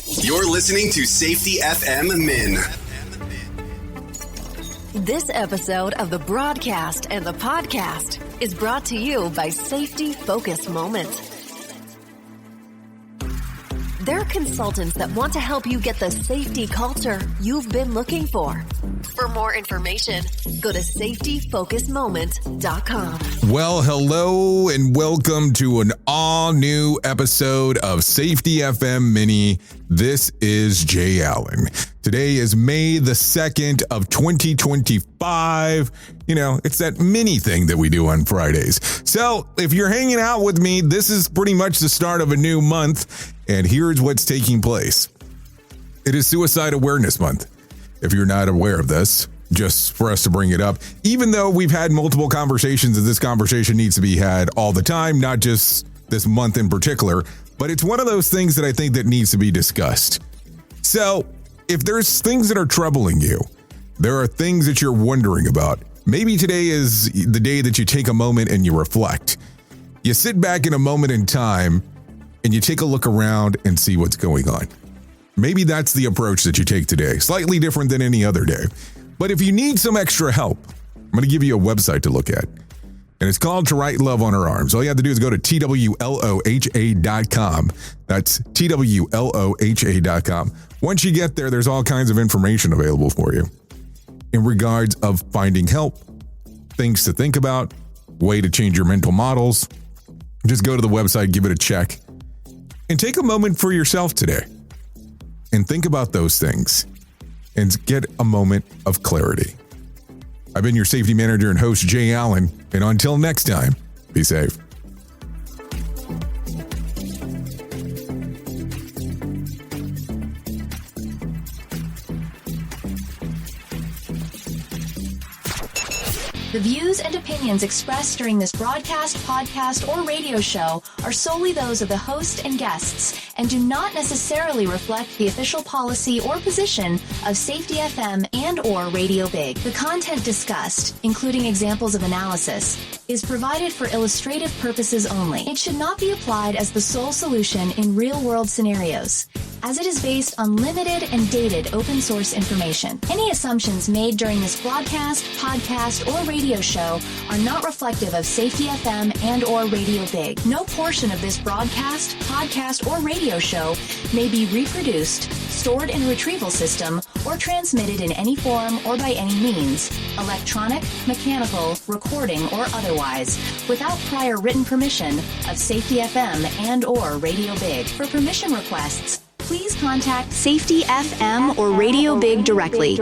You're listening to Safety FM Min. This episode of the broadcast and the podcast is brought to you by Safety Focus Moments. They're consultants that want to help you get the safety culture you've been looking for. For more information, go to safetyfocusmoment.com. Well, hello and welcome to an all-new episode of Safety FM Mini. This is Jay Allen. Today is May the 2nd of 2025. You know, it's that mini thing that we do on Fridays. So if you're hanging out with me, this is pretty much the start of a new month. And here's what's taking place. It is Suicide Awareness Month. If you're not aware of this, just for us to bring it up, even though we've had multiple conversations and this conversation needs to be had all the time, not just this month in particular, but it's one of those things that I think that needs to be discussed. So if there's things that are troubling you, there are things that you're wondering about, maybe today is the day that you take a moment and you reflect. You sit back in a moment in time and you take a look around and see what's going on. Maybe that's the approach that you take today, slightly different than any other day. But if you need some extra help, I'm going to give you a website to look at. And it's called To Write Love on Her Arms. All you have to do is go to TWLOHA.com. That's TWLOHA.com. Once you get there, there's all kinds of information available for you in regards of finding help, things to think about, way to change your mental models. Just go to the website, give it a check, and take a moment for yourself today and think about those things and get a moment of clarity. I've been your safety manager and host, Jay Allen, and until next time, be safe. The views and opinions expressed during this broadcast, podcast, or radio show are solely those of the host and guests and do not necessarily reflect the official policy or position of Safety FM and or Radio Big. The content discussed, including examples of analysis, is provided for illustrative purposes only. It should not be applied as the sole solution in real-world scenarios, as it is based on limited and dated open source information. Any assumptions made during this broadcast, podcast, or radio show are not reflective of Safety FM and or Radio Big. No portion of this broadcast, podcast, or radio show may be reproduced, stored in a retrieval system, or transmitted in any form or by any means, electronic, mechanical, recording, or otherwise, without prior written permission of Safety FM and or Radio Big. For permission requests, please contact Safety FM or Radio Big directly.